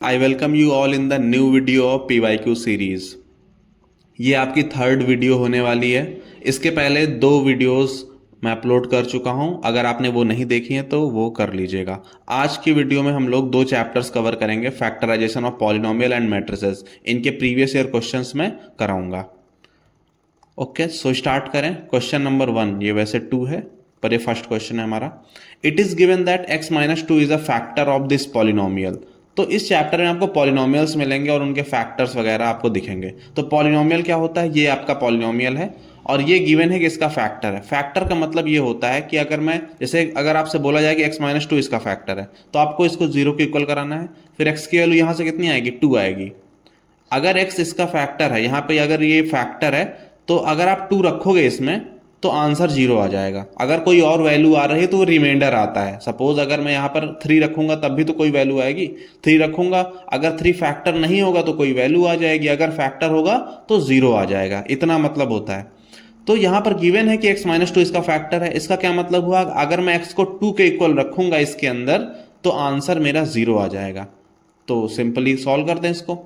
I welcome you all in the new video of PYQ series। ये आपकी third video होने वाली है। इसके पहले दो वीडियोस मैं अपलोड कर चुका हूं, अगर आपने वो नहीं देखी हैं तो वो कर लीजिएगा। आज की वीडियो में हम लोग दो चैप्टर्स कवर करेंगे, factorisation of polynomial and matrices. इनके प्रीवियस ईयर क्वेश्चंस में कराऊंगा। ओके, सो स्टार्ट करें। क्वेश्चन नंबर 1, ये वैसे 2 है पर ये फर्स्ट क्वेश्चन है हमारा। It is given that x minus two is a factor of this polynomial. तो इस चैप्टर में आपको पॉलिनोमियल्स मिलेंगे और उनके फैक्टर्स वगैरह आपको दिखेंगे। तो पॉलिनोमियल क्या होता है? ये आपका पॉलिनोमियल है और ये गिवन है कि इसका फैक्टर है। फैक्टर का मतलब ये होता है कि अगर आपसे बोला जाए कि x माइनस टू इसका फैक्टर है तो आपको इसको जीरो के इक्वल कराना है। फिर x की वैल्यू यहाँ से कितनी आएगी? 2 आएगी। अगर x इसका फैक्टर है, यहाँ पे अगर ये फैक्टर है तो अगर आप 2 रखोगे इसमें तो आंसर 0 आ जाएगा। अगर कोई और वैल्यू आ रही है तो वो रिमाइंडर आता है। सपोज अगर मैं यहाँ पर 3 रखूंगा तब भी तो कोई वैल्यू आएगी। 3 रखूंगा, अगर 3 फैक्टर नहीं होगा तो कोई वैल्यू आ जाएगी, अगर फैक्टर होगा तो 0 आ जाएगा। इतना मतलब होता है। तो यहाँ पर गिवन है कि x माइनस टू इसका फैक्टर है। इसका क्या मतलब हुआ? अगर मैं x को 2 के इक्वल रखूंगा इसके अंदर तो आंसर मेरा 0 आ जाएगा। तो सिंपली सॉल्व करते हैं इसको।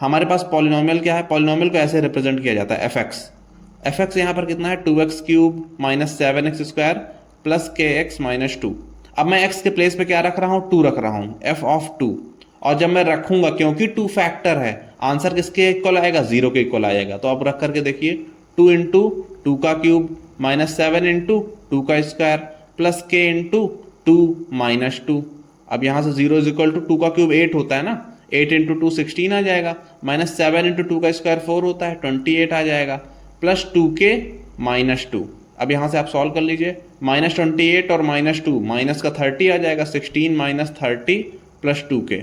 हमारे पास पॉलिनोमियल क्या है? पॉलिनोमियल को ऐसे रिप्रेजेंट किया जाता है, एफ एक्स यहाँ पर कितना है? 2x cube minus 7x square plus के एक्स माइनस 2। अब मैं x के प्लेस पे क्या रख रहा हूँ? 2 रख रहा हूँ, f ऑफ 2। और जब मैं रखूंगा, क्योंकि 2 फैक्टर है, आंसर किसके इक्वल आएगा? 0 के इक्वल आएगा। तो अब रख करके देखिए, 2 इंटू 2 का क्यूब माइनस 7 इंटू 2 का स्क्वायर प्लस के इंटू 2 माइनस 2। अब यहाँ से 0 इज इक्वल टू 2 का क्यूब 8 होता है ना, 8 इंटू 2 16 आ जाएगा, माइनस 7 इंटू 2 का स्क्वायर 4 होता है, 28 आ जाएगा, प्लस 2 के माइनस 2। अब यहां से आप सॉल्व कर लीजिए, माइनस 28 और माइनस 2, माइनस का 30 आ जाएगा, 16 माइनस 30 प्लस 2 के।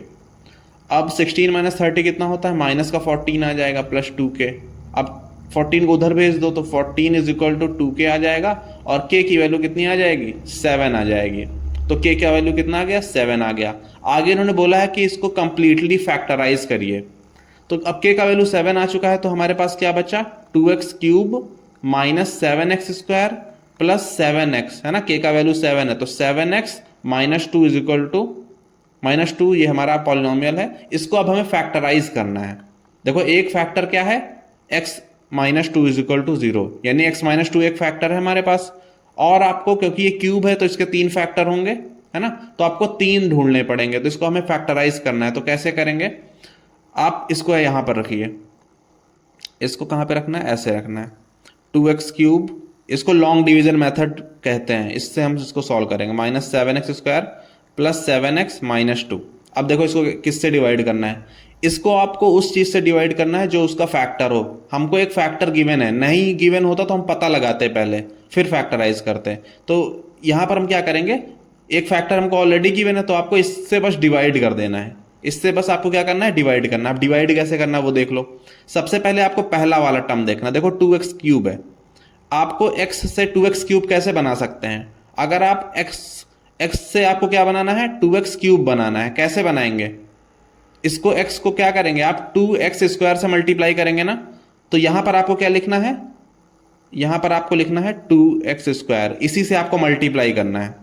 अब 16 माइनस 30 कितना होता है? माइनस का 14 आ जाएगा प्लस 2 के। अब 14 को उधर भेज दो तो 14 इज इक्वल टू 2 के आ जाएगा और के की वैल्यू कितनी आ जाएगी? 7 आ जाएगी। तो के का वैल्यू कितना आ गया? 7 आ गया। आगे इन्होंने बोला है कि इसको कंप्लीटली फैक्टराइज करिए। तो अब के का वैल्यू 7 आ चुका है तो हमारे पास क्या बचा? 2x cube minus 7x square plus 7x, है ना। के का वैल्यू 7 है तो 7x minus 2 is equal to minus 2। ये हमारा पॉलिनोमियल है, इसको अब हमें फैक्टराइज करना है। देखो, एक फैक्टर क्या है? x minus 2 is equal to 0, यानी x माइनस 2 एक फैक्टर है हमारे पास। और आपको, क्योंकि ये क्यूब है तो इसके 3 फैक्टर होंगे, है ना, तो आपको 3 ढूंढने पड़ेंगे। तो इसको हमें फैक्टराइज करना है। तो कैसे करेंगे? आप इसको यहां पर रखिए, इसको कहां पे रखना है? ऐसे रखना है। 2x क्यूब, इसको लॉन्ग डिवीजन मेथड कहते हैं, इससे हम इसको सॉल्व करेंगे। Minus 7x square plus 7x minus 2। अब देखो, इसको किससे डिवाइड करना है? इसको आपको उस चीज से डिवाइड करना है जो उसका फैक्टर हो। हमको एक फैक्टर गिवन है, नहीं गिवन होता तो हम पता लगाते पहले फिर फैक्टराइज करते हैं। तो यहां पर हम क्या करेंगे? एक फैक्टर हमको ऑलरेडी गिवन है तो आपको इससे बस डिवाइड कर देना है। इससे बस आपको क्या करना है? डिवाइड करना। अब डिवाइड कैसे करना है वो देख लो। सबसे पहले आपको पहला वाला टर्म देखना। देखो 2x क्यूब है, आपको x से 2x क्यूब कैसे बना सकते हैं? अगर आप x से आपको क्या बनाना है? 2x क्यूब बनाना है। कैसे बनाएंगे इसको? x को क्या करेंगे आप? 2x स्क्वायर से मल्टीप्लाई करेंगे ना। तो यहां पर आपको क्या लिखना है? यहां पर आपको लिखना है 2x स्क्वायर, इसी से आपको मल्टीप्लाई करना है।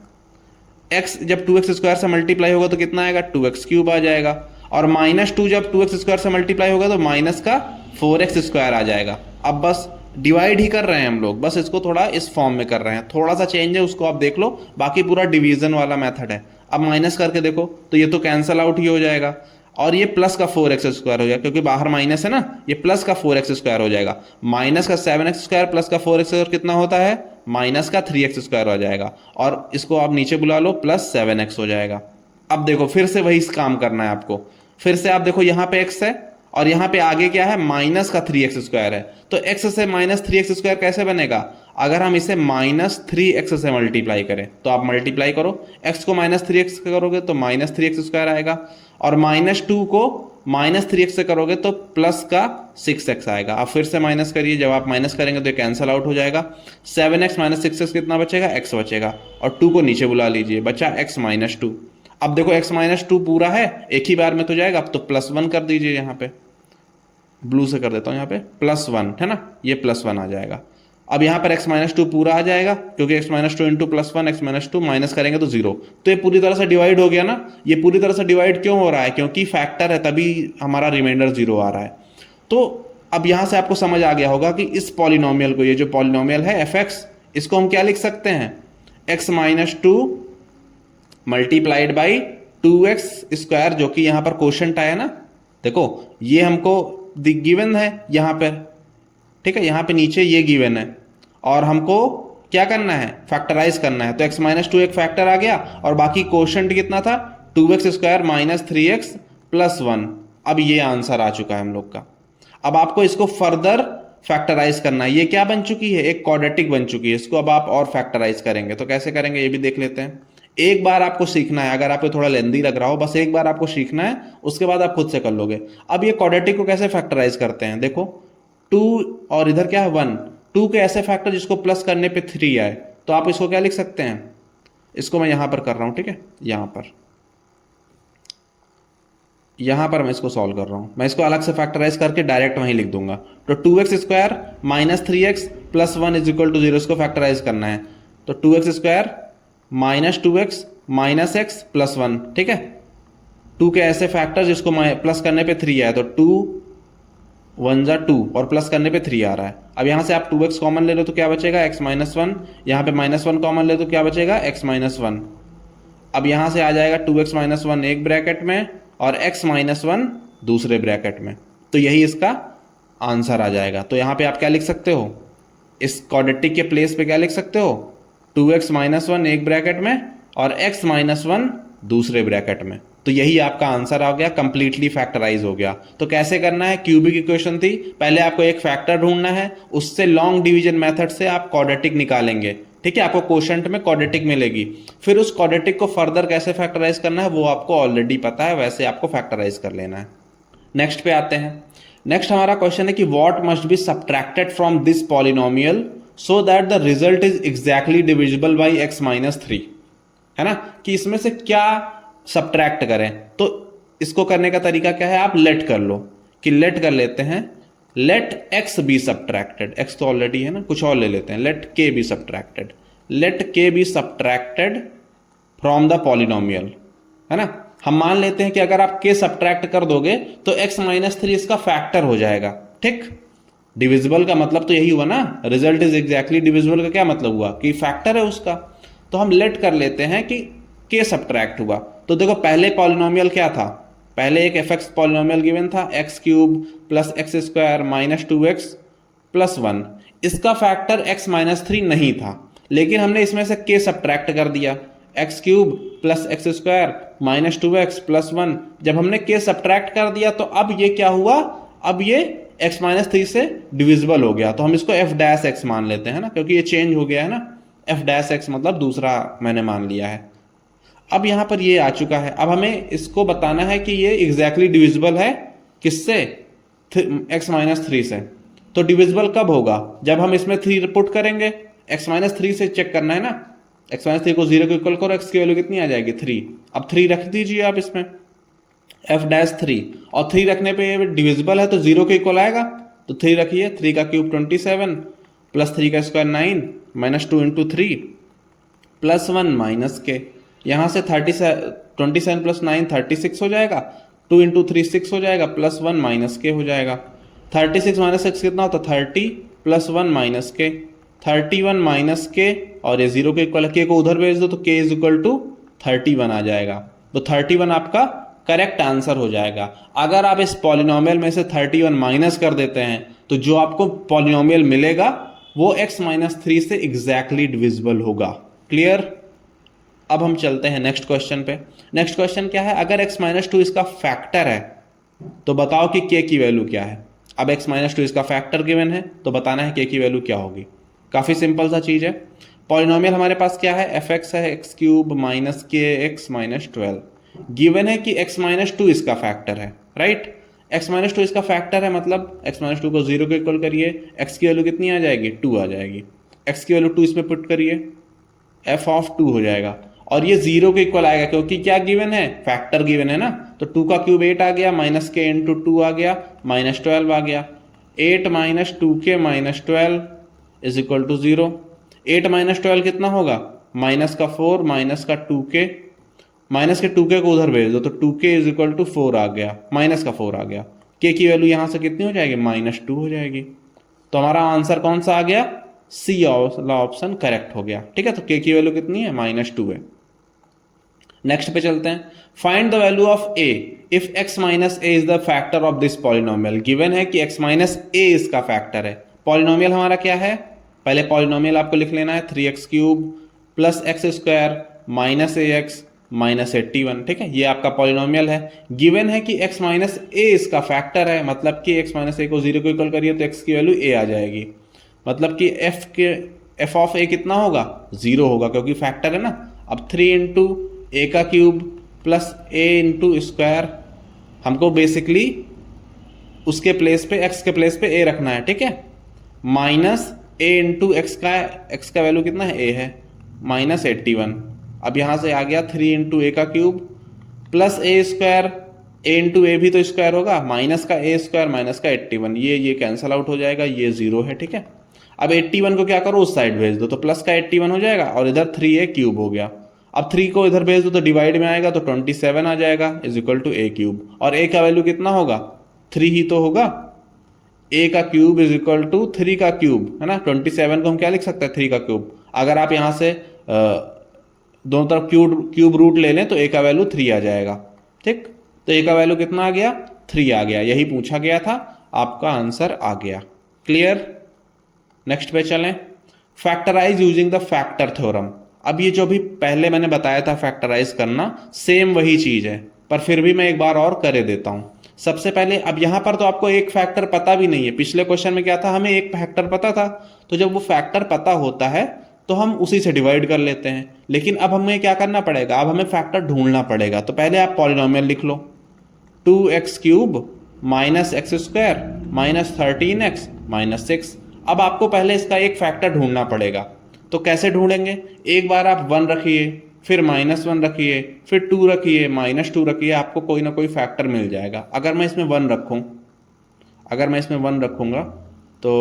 x जब 2x स्क्वायर से मल्टीप्लाई होगा तो कितना आएगा? 2x क्यूब आ जाएगा। और माइनस 2 जब 2x स्क्वायर से मल्टीप्लाई होगा तो माइनस का 4x स्क्वायर आ जाएगा। अब बस डिवाइड ही कर रहे हैं हम लोग, बस इसको थोड़ा इस फॉर्म में कर रहे हैं। थोड़ा सा चेंज है, उसको आप देख लो, बाकी पूरा डिवीजन वाला मेथड है। अब माइनस करके देखो तो ये तो कैंसल आउट ही हो जाएगा और ये प्लस का 4x स्क्वायर हो जाएगा, क्योंकि बाहर माइनस है ना, ये प्लस का 4x स्क्वायर हो जाएगा। माइनस का 7x स्क्वायर प्लस का 4x स्क्वायर कितना होता है? माइनस का 3x स्क्वायर हो जाएगा। और इसको आप नीचे बुला लो, प्लस 7x हो जाएगा। अब देखो, फिर से वही काम करना है आपको। फिर से आप देखो, यहां पे x है और यहां पे आगे क्या है? माइनस का 3x स्क्वायर है। तो x से माइनस 3x स्क्वायर कैसे बनेगा? अगर हम इसे माइनस 3x से मल्टीप्लाई करें तो आप मल्टीप्लाई करो, x को माइनस 3x करोगे तो माइनस 3x स्क्वायर आएगा, और माइनस 2 को माइनस 3x से करोगे तो प्लस का 6x आएगा। अब फिर से माइनस करिए, जब आप माइनस करेंगे तो कैंसल आउट हो जाएगा। 7x माइनस 6x कितना बचेगा? x बचेगा। और 2 को नीचे बुला लीजिए, बचा x माइनस 2। अब देखो, x माइनस 2 पूरा है, एक ही बार में तो जाएगा। अब तो प्लस 1 कर दीजिए, यहाँ पे ब्लू से कर देता हूं, यहाँ पे +1 है ना, ये +1 आ जाएगा। अब यहाँ पर x माइनस टू पूरा आ जाएगा, क्योंकि x minus two into plus one, x minus two minus करेंगे तो 0। तो ये पूरी तरह से डिवाइड हो गया ना। ये पूरी तरह से डिवाइड क्यों हो रहा है? क्योंकि फैक्टर है, तभी हमारा रिमाइंडर 0 आ रहा है। तो अब यहाँ से आपको समझ आ गया होगा कि इस पॉलिनोमियल को, ये जो पॉलिनोमियल है fx, इसको हम क्या लिख सकते हैं? x minus two multiplied by 2x square, जो कि यहाँ पर क्वोशंट आया ना। देखो ये हमको गिवन है यहाँ पर, ठीक है, यहाँ पे नीचे ये गिवन है, और हमको क्या करना है? फैक्टराइज करना है। तो x माइनस टू एक फैक्टर आ गया, और बाकी क्वोशंट कितना था? 2x square minus 3x plus 1। अब ये आंसर आ चुका है हम लोग का। अब आपको इसको फर्दर फैक्टराइज करना है। ये क्या बन चुकी है? एक क्वाड्रेटिक बन चुकी है। इसको अब आप और फैक्टराइज करेंगे, तो कैसे करेंगे ये भी देख लेते हैं। एक बार आपको सीखना है, अगर आपको थोड़ा लेंदी लग रहा हो, बस एक बार आपको सीखना है, उसके बाद आप खुद से कर लोगे। अब ये क्वाड्रेटिक को कैसे फैक्टराइज करते हैं? देखो 2 और इधर क्या है 1, 2 के ऐसे फैक्टर जिसको प्लस करने पे 3 आए, तो आप इसको क्या लिख सकते हैं? इसको मैं यहां पर कर रहा हूं, ठीक है, यहां पर मैं इसको सॉल्व कर रहा हूं। मैं इसको अलग से फैक्टराइज करके डायरेक्ट वहीं लिख दूंगा। तो 2x square minus 3x plus 1 is equal to 0, इसको फैक्टराइज करना है। तो 2x square minus 2x minus x plus 1, ठीक है, 2 के ऐसे फैक्टर जिसको प्लस करने पे 3 आया, तो 2 1 जा 2 और प्लस करने पे 3 आ रहा है। अब यहाँ से आप 2x कॉमन ले लो तो क्या बचेगा? x minus 1। यहाँ पे माइनस 1 कॉमन ले तो क्या बचेगा? x minus 1। अब यहाँ से आ जाएगा 2x माइनस 1 एक ब्रैकेट में और x माइनस 1 दूसरे ब्रैकेट में। तो यही इसका आंसर आ जाएगा। तो यहाँ पे आप क्या लिख सकते हो? इस क्वाड्रेटिक के प्लेस पे क्या लिख सकते हो? 2x माइनस 1 एक ब्रैकेट में और x माइनस 1 दूसरे ब्रैकेट में। तो यही आपका आंसर आ गया, कंप्लीटली फैक्टराइज हो गया। तो कैसे करना है? क्यूबिक इक्वेशन थी, पहले आपको एक फैक्टर ढूंढना है, उससे लॉन्ग डिवीजन मेथड से आप क्वाड्रेटिक निकालेंगे, ठीक है, आपको क्वोशंट में क्वाड्रेटिक मिलेगी। फिर उस क्वाड्रेटिक को फर्दर कैसे फैक्टराइज करना है वो आपको ऑलरेडी पता है, वैसे आपको फैक्टराइज कर लेना है। नेक्स्ट पे आते हैं। नेक्स्ट हमारा क्वेश्चन है कि what must be subtracted from this polynomial so that the result is exactly divisible by x minus 3, है ना, कि इसमें से क्या सब्ट्रैक्ट करें। तो इसको करने का तरीका क्या है? आप लेट कर लो, कि लेट कर लेते हैं, let x be subtracted, x तो ऑलरेडी है ना, कुछ और ले लेते हैं, let k be subtracted, let k be subtracted from the polynomial, है ना। हम मान लेते हैं कि अगर आप k सब्ट्रैक्ट कर दोगे तो x माइनस 3 इसका फैक्टर हो जाएगा, ठीक। डिविजिबल का मतलब तो यही हुआ ना, रिजल्ट इज एग्जैक्टली डिविजिबल का क्या मतलब हुआ? कि फैक्टर है उसका। तो हम लेट कर लेते हैं कि k सब्ट्रैक्ट हुआ। तो देखो पहले पॉलिनोमियल क्या था? पहले एक fx पॉलिनोमियल गिवन था, x cube plus x square minus 2x plus 1। इसका फैक्टर x माइनस 3 नहीं था, लेकिन हमने इसमें से k सब्ट्रैक्ट कर दिया, x cube plus x square minus 2x plus 1। जब हमने k सब्ट्रैक्ट कर दिया तो अब ये क्या हुआ? अब ये x माइनस 3 से डिविजिबल हो गया। तो हम इसको f डैश x मान लेते हैं ना, क्योंकि ये चेंज हो गया है ना, f डैश x मतलब दूसरा मैंने मान लिया है। अब यहां पर ये आ चुका है। अब हमें इसको बताना है कि ये एग्जैक्टली डिविजिबल है किससे? x माइनस 3 से। तो डिविजिबल कब होगा? जब हम इसमें 3 पुट करेंगे। x माइनस 3 से चेक करना है ना, x माइनस 3 को 0 को इक्वल करो, x की वैल्यू कितनी आ जाएगी? 3। अब 3 रख दीजिए आप इसमें, f डैश 3, और 3 रखने पे डिविजिबल है तो 0 के इक्वल आएगा। तो 3 रखिए, 3 का क्यूब 27 प्लस 3 का square 9 minus 2 into 3 plus 1 minus के, यहाँ से 27 प्लस 9 36 हो जाएगा, 2 इंटू 3 6 हो जाएगा, प्लस 1 माइनस के हो जाएगा। 36 माइनस 6 कितना होता? 30 प्लस 1 माइनस के, 31 माइनस के, और ये 0 के इक्वल, के को उधर भेज दो तो k इज इक्वल टू 31 आ जाएगा। तो 31 आपका करेक्ट आंसर हो जाएगा। अगर आप इस पॉलिनोमियल में से 31 माइनस कर देते हैं तो जो आपको पॉलिनोमियल मिलेगा वो x माइनस 3 से एग्जैक्टली डिविजिबल होगा। क्लियर? अब हम चलते हैं नेक्स्ट क्वेश्चन पे। नेक्स्ट क्वेश्चन क्या है? अगर x माइनस 2 इसका फैक्टर है तो बताओ कि k की वैल्यू क्या है। अब x माइनस 2 इसका फैक्टर गिवन है तो बताना है k की वैल्यू क्या होगी। काफी सिंपल सा चीज है। पॉलिनोमियल हमारे पास क्या है? fx है, एक्स क्यूब माइनस के एक्स माइनस 12। गिवन है कि x माइनस 2 इसका फैक्टर है, राइट। x माइनस 2 इसका फैक्टर है, मतलब x माइनस 2 को 0 के इक्वल करिए, x की वैल्यू कितनी आ जाएगी? 2 आ जाएगी। x की वैल्यू 2 इसमें पुट करिए, f ऑफ 2 हो जाएगा, और ये 0 के इक्वल आएगा क्योंकि क्या गिवन है? फैक्टर गिवन है ना। तो 2 का क्यूब 8 आ गया, माइनस के इंटू 2 आ गया, माइनस 12 आ गया। 8 minus 2 K minus 12 is equal to 0। 8 minus 12 कितना होगा, माइनस का 4 माइनस का 2k, माइनस के 2k को उधर भेज दो तो 2k इज इक्वल टू 4 आ गया, माइनस का 4 आ गया। k की वैल्यू यहां से कितनी हो जाएगी, -2 हो जाएगी। तो हमारा आंसर कौन सा आ गया, सी ऑप्शन करेक्ट हो गया। ठीक है, तो k की वैल्यू कितनी है, -2 है। नेक्स्ट पे चलते हैं। Find the value of a if x minus A is the factor of this polynomial. Given है कि x माइनस ए इसका फैक्टर है। पॉलिनोमियल हमारा क्या है, पहले पॉलिनोमियल आपको लिख लेना है 3x³ plus x² minus ax minus 81। ठीक है, ये आपका पॉलिनोमियल है। गिवन है कि x माइनस ए इसका फैक्टर है, मतलब कि x माइनस ए को 0 को इक्वल करिए तो x की वैल्यू a आ जाएगी। मतलब कि f ऑफ a कितना होगा, 0 होगा, क्योंकि फैक्टर है ना। अब 3 इंटू ए का क्यूब प्लस ए इंटू स्क्वायर, हमको बेसिकली उसके प्लेस पे, x के प्लेस पे a रखना है। ठीक है, माइनस a इंटू एक्स का वैल्यू कितना है, a है, माइनस 81। अब यहां से आ गया 3 इंटू ए का क्यूब प्लस ए स्क्वायर, ए इंटू ए भी तो स्क्वायर होगा, माइनस का ए स्क्वायर माइनस का 81, ये कैंसल आउट हो जाएगा, ये 0 है। ठीक है, अब 81 को क्या करो, उस साइड भेज दो तो प्लस का 81 हो जाएगा और इधर 3a क्यूब हो गया। अब 3 को इधर भेज दो तो डिवाइड में आएगा तो 27 आ जाएगा is equal to a cube. और a का वैल्यू कितना होगा, 3 ही तो होगा। a का क्यूब इज इक्वल टू 3 का क्यूब, है ना। 27 को हम क्या लिख सकते हैं, 3 का क्यूब। अगर आप यहां से दोनों तरफ क्यूब रूट ले लें तो a का वैल्यू 3 आ जाएगा। ठीक, तो a का वैल्यू कितना आ गया, 3 आ गया। यही पूछा गया था, आपका आंसर आ गया। क्लियर। नेक्स्ट पे चलें। Factorise using the factor theorem. अब ये जो भी पहले मैंने बताया था फैक्टराइज करना, सेम वही चीज है, पर फिर भी मैं एक बार और कर देता हूं। सबसे पहले अब यहां पर तो आपको एक फैक्टर पता भी नहीं है। पिछले क्वेश्चन में क्या था, हमें एक फैक्टर पता था, तो जब वो फैक्टर पता होता है तो हम उसी से डिवाइड कर लेते हैं। लेकिन अब हमें क्या करना पड़ेगा, अब हमें फैक्टर ढूंढना पड़ेगा। तो पहले आप पॉलिनोमियल लिख लो, 2x³ minus x² minus 13x minus 6। अब आपको पहले इसका एक फैक्टर ढूंढना पड़ेगा। तो कैसे ढूंढेंगे, एक बार आप 1 रखिए, फिर -1 रखिए, फिर 2 रखिए, -2 रखिए, आपको कोई ना कोई फैक्टर मिल जाएगा। अगर मैं इसमें 1 रखूंगा तो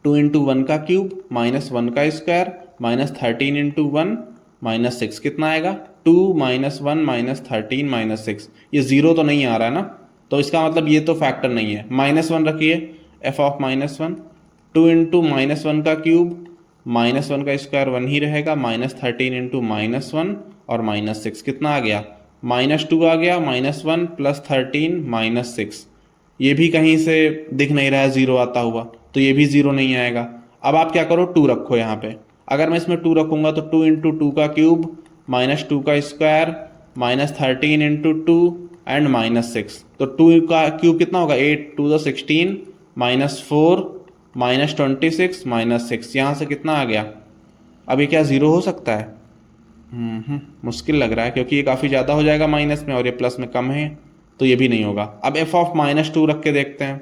2 इंटू 1 का क्यूब माइनस 1 का स्क्वायर माइनस 13 इंटू 1 माइनस 6 कितना आएगा, 2 -1 -13 -6। ये 0 तो नहीं आ रहा है ना, तो इसका मतलब ये तो फैक्टर नहीं है। -1 रखिए, f ऑफ -1, 2 इंटू -1 का क्यूब -1 का स्क्वायर 1 ही रहेगा, -13 इंटू -1 और -6 कितना आ गया, -2 आ गया, -1 प्लस 13 -6। ये भी कहीं से दिख नहीं रहा है 0 आता हुआ, तो ये भी 0 नहीं आएगा। अब आप क्या करो, 2 रखो यहाँ पे। अगर मैं इसमें 2 रखूंगा तो 2 इंटू 2 का क्यूब -2 का स्क्वायर -13 इंटू 2 एंड -6। तो 2 का क्यूब कितना होगा, 8 2 द 16 -4 -26 -6। यहाँ से कितना आ गया, अब ये क्या 0 हो सकता है, मुश्किल लग रहा है, क्योंकि ये काफ़ी ज़्यादा हो जाएगा माइनस में और ये प्लस में कम है, तो ये भी नहीं होगा। अब f ऑफ -2 रख के देखते हैं।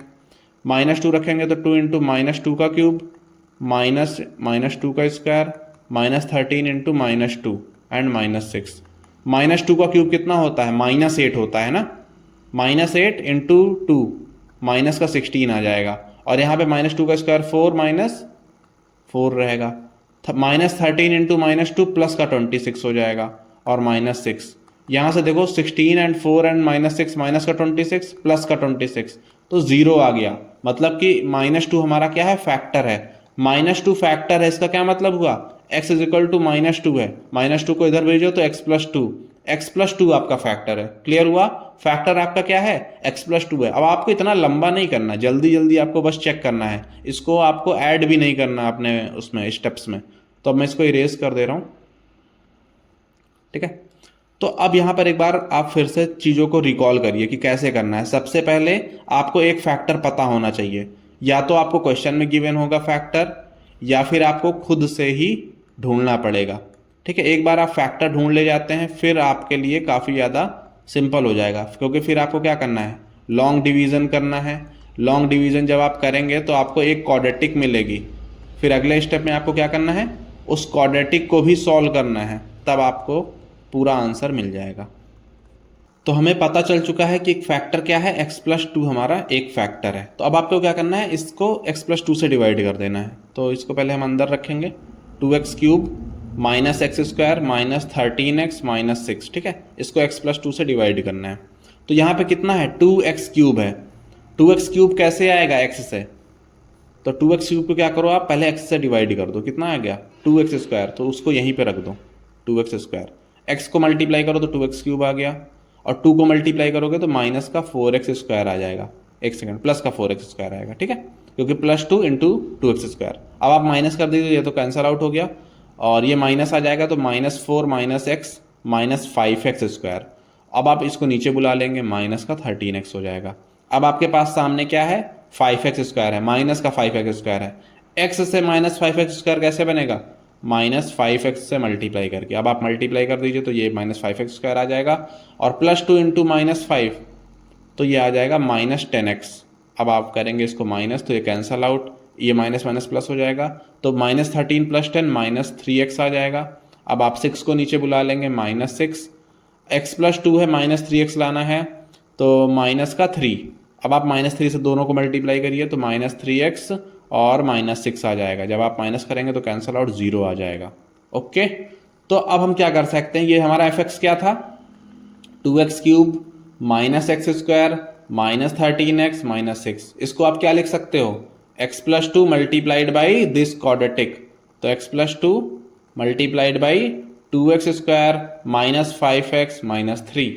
-2 रखेंगे तो 2 इंटू -2 का क्यूब -2 का स्क्वायर -13 इंटू -2 एंड -6। -2 का क्यूब कितना होता है, -8 होता है ना, -8 इंटू 2 माइनस का 16 आ जाएगा। और यहाँ पे -2 का स्क्वायर 4 -4 रहेगा, -13 इंटू -2 प्लस का 26 हो जाएगा और -6। यहाँ से देखो 16 एंड 4 एंड -6 माइनस का 26 प्लस का 26, तो 0 आ गया। मतलब कि -2 हमारा क्या है, फैक्टर है। -2 फैक्टर है, इसका क्या मतलब हुआ, x इज इक्वल टू -2 है, -2 को इधर भेजो तो x प्लस 2 आपका फैक्टर है। क्लियर हुआ, फैक्टर आपका क्या है, x प्लस 2 है। अब आपको इतना लंबा नहीं करना, जल्दी जल्दी आपको बस चेक करना है, इसको आपको ऐड भी नहीं करना अपने उसमें स्टेप्स में। तो अब मैं इसको इरेज कर दे रहा हूँ। ठीक है, तो अब यहाँ पर एक बार आप फिर से चीज़ों को रिकॉल करिए कि कैसे करना है। सबसे पहले आपको एक फैक्टर पता होना चाहिए, या तो आपको क्वेश्चन में गिवन होगा फैक्टर, या फिर आपको खुद से ही ढूंढना पड़ेगा। ठीक है, एक बार आप फैक्टर ढूंढ ले जाते हैं, फिर आपके लिए काफ़ी ज़्यादा सिंपल हो जाएगा, क्योंकि फिर आपको क्या करना है, लॉन्ग डिवीज़न करना है। लॉन्ग डिवीज़न जब आप करेंगे तो आपको एक क्वाड्रेटिक मिलेगी, फिर अगले स्टेप में आपको क्या करना है, उस क्वाड्रेटिक को भी सॉल्व करना है, तब आपको पूरा आंसर मिल जाएगा। तो हमें पता चल चुका है कि एक फैक्टर क्या है, x प्लस टू हमारा एक फैक्टर है। तो अब आपको क्या करना है, इसको x प्लस टू से डिवाइड कर देना है। तो इसको पहले हम अंदर रखेंगे, 2x cube minus x square minus 13x minus 6, ठीक है। इसको x प्लस टू से डिवाइड करना है। तो यहाँ पे कितना है, 2x क्यूब है। 2x क्यूब कैसे आएगा, x से। तो 2x क्यूब को क्या करो आप, पहले x से डिवाइड कर दो, कितना आ गया 2x स्क्वायर, तो उसको यहीं पे रख दो 2x स्क्वायर। x को मल्टीप्लाई करो तो 2x क्यूब आ गया, और 2 को मल्टीप्लाई करोगे तो माइनस का 4x स्क्वायर आ जाएगा। एक सेकंड, प्लस का 4x स्क्वायर आएगा, ठीक है, क्योंकि प्लस 2 इंटू 2x स्क्वायर। अब आप माइनस कर दीजिए, ये तो कैंसिल आउट हो गया, और ये माइनस आ जाएगा, तो -4 minus x minus 5x square. अब आप इसको नीचे बुला लेंगे, माइनस का 13x हो जाएगा। अब आपके पास सामने क्या है, 5x स्क्वायर है, माइनस का 5x स्क्वायर है। x से माइनस 5x स्क्वायर कैसे बनेगा, -5x से मल्टीप्लाई करके। अब आप मल्टीप्लाई कर दीजिए तो ये -5x स्क्वायर आ जाएगा, और +2 इंटू -5 तो ये आ जाएगा -10x। अब आप करेंगे इसको माइनस, तो ये कैंसल आउट, ये माइनस माइनस प्लस हो जाएगा, तो -13 + 10 -3x आ जाएगा। अब आप 6 को नीचे बुला लेंगे, -6, x + 2 है, -3x लाना है, तो माइनस का 3। अब आप -3 से दोनों को मल्टीप्लाई करिए तो -3x और -6 आ जाएगा। जब आप माइनस करेंगे तो कैंसल आउट 0 आ जाएगा। ओके, तो अब हम क्या कर सकते हैं, ये हमारा fx क्या था, 2x cube minus x square minus 13x minus 6। इसको आप क्या लिख सकते हो, x + 2 multiplied by this quadratic. तो x + 2 multiplied by 2x square minus 5x minus 3।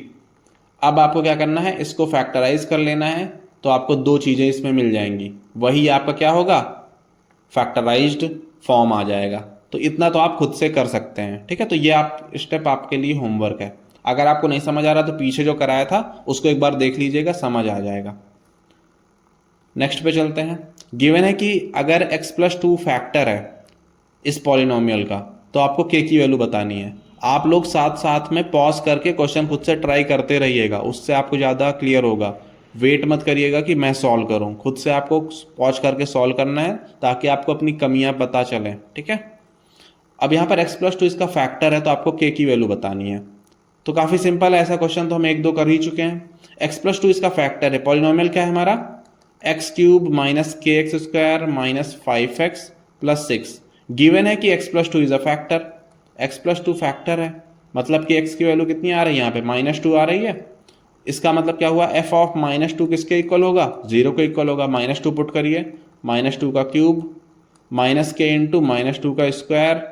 अब आपको क्या करना है, इसको फैक्टराइज कर लेना है, तो आपको दो चीज़ें इसमें मिल जाएंगी। वही आपका क्या होगा, फैक्टराइज्ड फॉर्म आ जाएगा। तो इतना तो आप खुद से कर सकते हैं, ठीक है। तो ये आप स्टेप आपके लिए होमवर्क है। अगर आपको नहीं समझ आ रहा तो पीछे जो कराया था उसको एक बार देख लीजिएगा, समझ आ जाएगा। नेक्स्ट पे चलते हैं। गिवन है कि अगर x + 2 फैक्टर है इस पॉलिनोमियल का, तो आपको k की वैल्यू बतानी है। आप लोग साथ साथ में पॉज करके क्वेश्चन खुद से ट्राई करते रहिएगा, उससे आपको ज़्यादा क्लियर होगा। वेट मत करिएगा कि मैं सॉल्व करूं, खुद से आपको पॉज करके सॉल्व करना है, ताकि आपको अपनी कमियां पता चलें, ठीक है। अब यहाँ पर x + 2 इसका फैक्टर है, तो आपको k की वैल्यू बतानी है। तो काफ़ी सिंपल है, ऐसा क्वेश्चन तो हम 1-2 कर ही चुके हैं। x + 2 इसका फैक्टर है, पॉलिनोमियल क्या है हमारा, x cube minus kx square minus 5x + 6। Given है कि x + 2 is a factor, x + 2 factor है, मतलब कि x की वैल्यू कितनी आ रही है, यहाँ पे -2 आ रही है। इसका मतलब क्या हुआ, f ऑफ -2 किसके इक्वल होगा, 0 के इक्वल होगा। -2 पुट करिए, -2 का क्यूब माइनस k इंटू -2 का स्क्वायर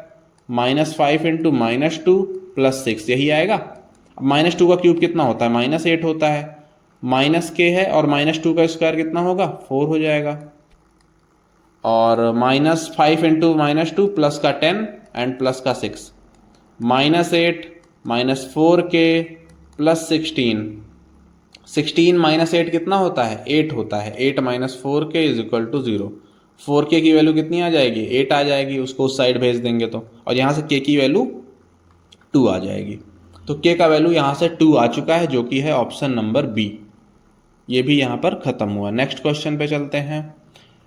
-5 इंटू -2 + 6, यही आएगा। अब -2 का क्यूब कितना होता है, -8 होता है, -k है, और -2 का स्क्वायर कितना होगा, 4 हो जाएगा, और -5 इंटू -2 प्लस का 10 एंड प्लस का 6, -8 -4k + 16। 16 -8 कितना होता है, 8 होता है। 8 - 4k = 0। 4k की वैल्यू कितनी आ जाएगी, 8 आ जाएगी, उसको उस साइड भेज देंगे तो, और यहाँ से k की वैल्यू 2 आ जाएगी। तो k का वैल्यू यहाँ से 2 आ चुका है, जो कि है ऑप्शन नंबर बी। ये भी यहाँ पर खत्म हुआ। नेक्स्ट क्वेश्चन पे चलते हैं।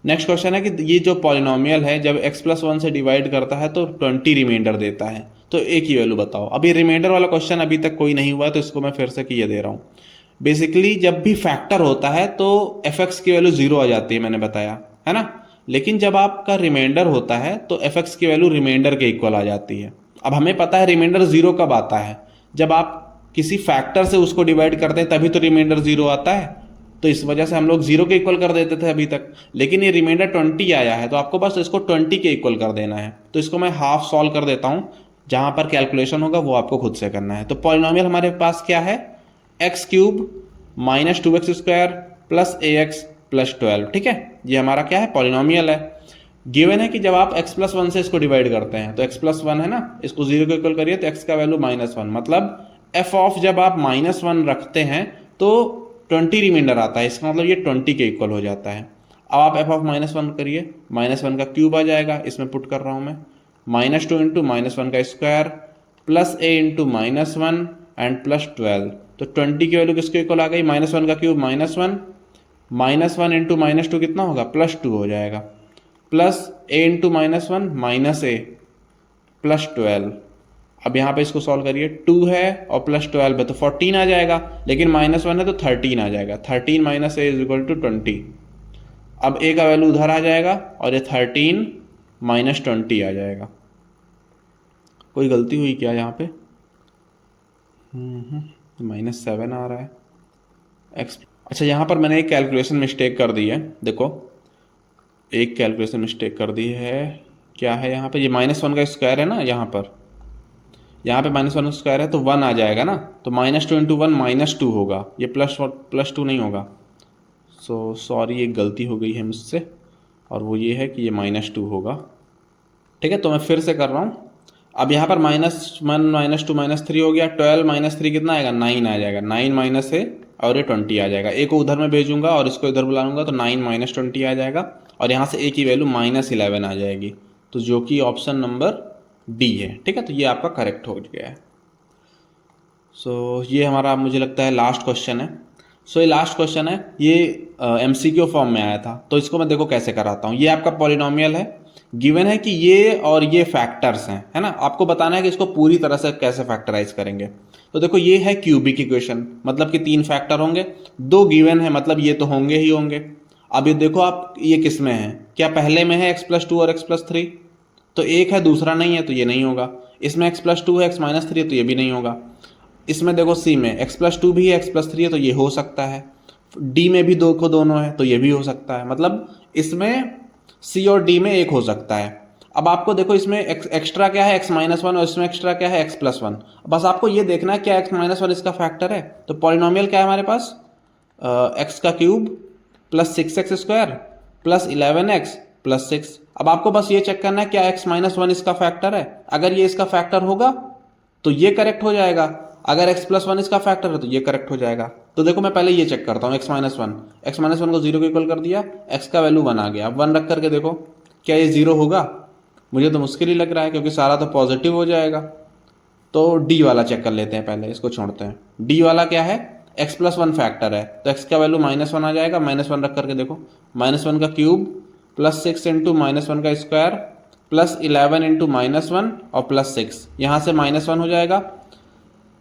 नेक्स्ट क्वेश्चन है कि ये जो पॉलिनोमियल है जब x + 1 से डिवाइड करता है तो 20 रिमाइंडर देता है, तो a की वैल्यू बताओ। अभी रिमाइंडर वाला क्वेश्चन अभी तक कोई नहीं हुआ, तो इसको मैं फिर से किए दे रहा हूँ। बेसिकली जब भी फैक्टर होता है तो fx की वैल्यू 0 आ जाती है, मैंने बताया है ना। लेकिन जब आपका रिमाइंडर होता है तो fx की वैल्यू रिमाइंडर के इक्वल आ जाती है। अब हमें पता है रिमाइंडर 0 कब आता है, जब आप किसी फैक्टर से उसको डिवाइड करते हैं तभी तो रिमाइंडर 0 आता है। तो इस वजह से हम लोग 0 के इक्वल कर देते थे अभी तक, लेकिन ये रिमाइंडर 20 आया है, तो आपको बस इसको 20 के इक्वल कर देना है। तो इसको मैं हाफ सॉल्व कर देता हूँ, जहां पर कैलकुलेशन होगा वो आपको खुद से करना है। तो पॉलिनोमियल हमारे पास क्या है, x cube minus 2x square plus ax + 12, ठीक है। ये हमारा क्या है, पॉलिनोमियल है। गिवन है कि जब आप x + 1 से इसको डिवाइड करते हैं, तो x + 1 है ना, इसको 0 के इक्वल करिए तो x का वैल्यू -1, मतलब f ऑफ जब आप -1 रखते हैं तो 20 रिमाइंडर आता है, इसका मतलब ये 20 के इक्वल हो जाता है। अब आप f ऑफ -1 करिए, -1 का क्यूब आ जाएगा, इसमें पुट कर रहा हूँ मैं, -2 इंटू -1 का square plus a into -1 and plus 12। तो 20 की वैल्यू किसके इक्वल आ गई, -1 का क्यूब -1, -1 इंटू -2 कितना होगा, +2 हो जाएगा, प्लस a इंटू -1 -a + 12। अब यहाँ पे इसको सॉल्व करिए, 2 है और प्लस 12 है तो 14 आ जाएगा, लेकिन -1 है तो 13 आ जाएगा। 13 minus A is equal to 20। अब ए का वैल्यू उधर आ जाएगा और ये 13 माइनस 20 आ जाएगा। कोई गलती हुई क्या यहाँ पे? -7 आ रहा है एक्स। अच्छा, यहाँ पर मैंने एक कैलकुलेशन मिस्टेक कर दी है। देखो, एक कैलकुलेशन मिस्टेक कर दी है। क्या है यहाँ पे? ये -1 का स्क्वायर है ना, यहाँ पे -1 स्क्वायर है तो 1 आ जाएगा ना, तो -2 इंटू 1 -2 होगा, ये +2 नहीं होगा। सो सॉरी, एक गलती हो गई है मुझसे, और वो ये है कि ये -2 होगा। ठीक है, तो मैं फिर से कर रहा हूँ। अब यहाँ पर -1 -2 -3 हो गया, 12 -3 कितना आएगा? 9 आ जाएगा। 9 माइनस है और ये 20 आ जाएगा। ए को उधर में भेजूंगा और इसको इधर बुलाऊंगा तो 9 माइनस 20 आ जाएगा, और यहाँ से ए की वैल्यू -11 आ जाएगी, तो जो कि ऑप्शन नंबर डी है। ठीक है, तो ये आपका करेक्ट हो गया है। सो ये हमारा, मुझे लगता है, लास्ट क्वेश्चन है। सो ये लास्ट क्वेश्चन है, ये MCQ फॉर्म में आया था, तो इसको मैं देखो कैसे कराता हूँ। ये आपका पॉलिनोमियल है, गिवन है कि ये और ये फैक्टर्स हैं, है ना। आपको बताना है कि इसको पूरी तरह से कैसे फैक्टराइज करेंगे। तो देखो, ये है क्यूबिक इक्वेशन, मतलब कि 3 फैक्टर होंगे, 2 गिवन है, मतलब ये तो होंगे ही होंगे। अब ये देखो आप, ये किस में है? क्या पहले में है x+2 और x+3? तो एक है, दूसरा नहीं है, तो ये नहीं होगा। इसमें x+2 है, x-3 है, तो ये भी नहीं होगा। इसमें देखो C में x+2 भी है, x+3 है, तो ये हो सकता है। D में भी दोनों है, तो ये भी हो सकता है। मतलब इसमें C और D में एक हो सकता है। अब आपको देखो, इसमें एक्स्ट्रा क्या है? x-1, और इसमें एक्स्ट्रा क्या है? x+1। बस आपको ये देखना है क्या x-1 इसका फैक्टर है। तो पॉलिनोमियल क्या है हमारे पास? x³ + 6x² + 11x + 6। अब आपको बस ये चेक करना है क्या x-1 इसका फैक्टर है। अगर ये इसका फैक्टर होगा तो ये करेक्ट हो जाएगा, अगर x+1 इसका फैक्टर है तो ये करेक्ट हो जाएगा। तो देखो, मैं पहले ये चेक करता हूँ, x-1 को 0 के इक्वल कर दिया, x का वैल्यू 1 आ गया। अब 1 रख करके देखो क्या ये 0 होगा? मुझे तो मुश्किल ही लग रहा है, क्योंकि सारा तो पॉजिटिव हो जाएगा। तो D वाला चेक कर लेते हैं, पहले इसको छोड़ते हैं। D वाला क्या है? x+1 फैक्टर है, तो x का वैल्यू -1 आ जाएगा। -1 रख करके देखो, -1 का क्यूब + 6 इंटू -1 का स्क्वायर + 11 इंटू -1 और +6, यहाँ से -1 हो जाएगा,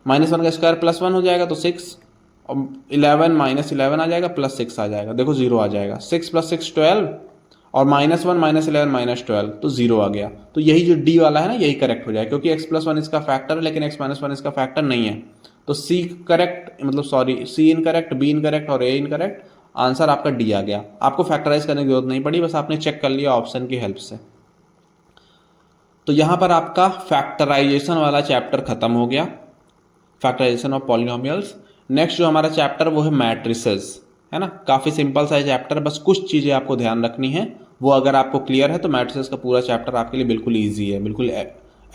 -1 का स्क्वायर +1 हो जाएगा तो 6, और 11 -11 आ जाएगा, +6 आ जाएगा। देखो 0 आ जाएगा। 6 + 6 12, और -1 -11 -12, तो 0 आ गया। तो यही जो D वाला है ना, यही करेक्ट हो जाएगा, क्योंकि x+1 इसका फैक्टर है, लेकिन x-1 इसका फैक्टर नहीं है। तो C करेक्ट, मतलब sorry, C incorrect, B incorrect और A इनकरेक्ट। आंसर आपका D आ गया। आपको फैक्टराइज करने की जरूरत नहीं पड़ी, बस आपने चेक कर लिया ऑप्शन की हेल्प से। तो यहाँ पर आपका फैक्टराइजेशन वाला चैप्टर खत्म हो गया, फैक्टराइजेशन ऑफ पॉलिनोमियल्स। नेक्स्ट जो हमारा चैप्टर वो है मैट्रिसेस, है ना। काफ़ी सिंपल सा चैप्टर, बस कुछ चीज़ें आपको ध्यान रखनी है, वो अगर आपको क्लियर है तो मैट्रिसेस का पूरा चैप्टर आपके लिए बिल्कुल ईजी है। बिल्कुल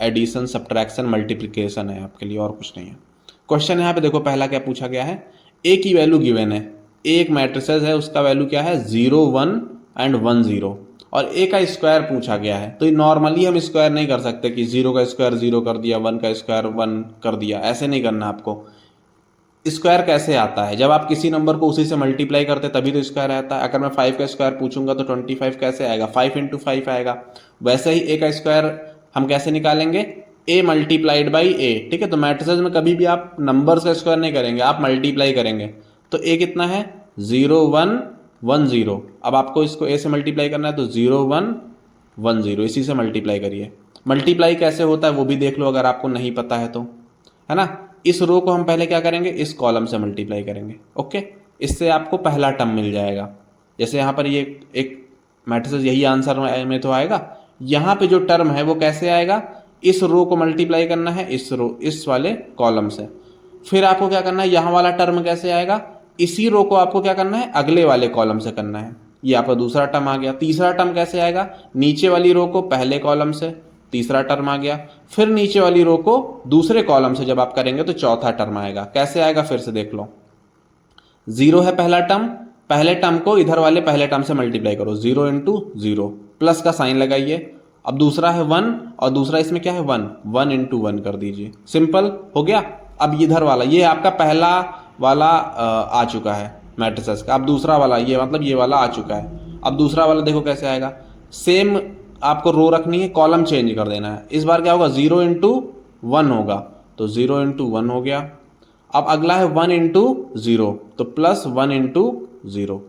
एडिशन, सब्ट्रैक्शन, मल्टीप्लिकेशन है आपके लिए, और कुछ नहीं है। क्वेश्चन यहाँ पे देखो, पहला क्या पूछा गया है? ए की वैल्यू गिवन है, एक मैट्रिसेस है, उसका वैल्यू क्या है? 0 1 एंड 1 0, और ए का स्क्वायर पूछा गया है। तो नॉर्मली हम स्क्वायर नहीं कर सकते कि 0 का स्क्वायर 0 कर दिया, 1 का स्क्वायर 1 कर दिया, ऐसे नहीं करना आपको। स्क्वायर कैसे आता है? जब आप किसी नंबर को उसी से मल्टीप्लाई करते तभी तो स्क्वायर आता है। अगर मैं 5 का स्क्वायर पूछूंगा तो 25 कैसे आएगा? 5 इंटू 5 आएगा। वैसे ही ए का स्क्वायर हम कैसे निकालेंगे? ए मल्टीप्लाइड बाई ए। ठीक है, तो मैट्रिसेस में कभी भी आप नंबर्स का स्क्वायर नहीं करेंगे, आप मल्टीप्लाई करेंगे। तो ए कितना है? 0 1 1 0। अब आपको इसको ए से मल्टीप्लाई करना है, तो 0 1 1 0, इसी से मल्टीप्लाई करिए। मल्टीप्लाई कैसे होता है वो भी देख लो, अगर आपको नहीं पता है तो, है ना। इस रो को हम पहले क्या करेंगे? इस कॉलम से मल्टीप्लाई करेंगे। ओके, इससे आपको पहला टर्म मिल जाएगा। जैसे यहाँ पर ये एक मैट्रिसेस, यही आंसर में तो आएगा। यहाँ पे जो टर्म है वो कैसे आएगा? इस रो को मल्टीप्लाई करना है इस वाले कॉलम से। फिर आपको क्या करना है? यहाँ वाला टर्म कैसे आएगा? इसी रो को आपको क्या करना है? अगले वाले कॉलम से करना है। ये आपका दूसरा टर्म आ गया। तीसरा टर्म कैसे आएगा? नीचे वाली रो को पहले कॉलम से, तीसरा टर्म आ गया। फिर नीचे वाली रो को दूसरे कॉलम से जब आप करेंगे तो चौथा टर्म आएगा। कैसे आएगा? फिर से देख लो। 0 है पहला टर्म, पहले टर्म को इधर वाले पहले टर्म से मल्टीप्लाई करो, 0 इंटू 0, प्लस का साइन लगाइए। अब दूसरा है 1, और दूसरा इसमें क्या है? 1, 1 इंटू 1 कर दीजिए। सिंपल हो गया। अब इधर वाला, ये आपका पहला वाला आ चुका है मैट्रिसेस का। अब दूसरा वाला, ये मतलब ये वाला आ चुका है। अब दूसरा वाला देखो कैसे आएगा। सेम आपको रो रखनी है, कॉलम चेंज कर देना है। इस बार क्या होगा? 0 इंटू 1 होगा तो 0 इंटू 1 हो गया। अब अगला है 1 इंटू 0 तो प्लस 1 इंटू 0,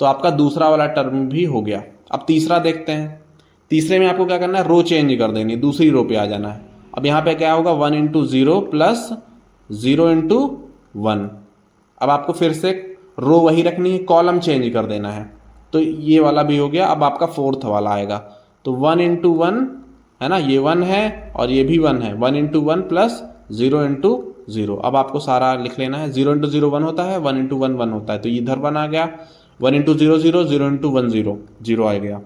तो आपका दूसरा वाला टर्म भी हो गया। अब तीसरा देखते हैं। तीसरे में आपको क्या करना है, रो चेंज कर देनी, दूसरी रो पे आ जाना है। अब यहाँ पे क्या होगा 1 इंटू 0 प्लस 0 इंटू 1। अब आपको फिर से रो वही रखनी है, कॉलम चेंज कर देना है, तो ये वाला भी हो गया। अब आपका फोर्थ वाला आएगा तो 1 इंटू 1 है ना, ये 1 है और ये भी 1 है, 1 इंटू 1 प्लस 0 इंटू 0। अब आपको सारा लिख लेना है, 0 इंटू 0 1 होता है, 1 इंटू 1 1 होता है, तो इधर 1 आ गया। 1 इंटू 0 0, 0 इंटू 1 0, 0 आ गया।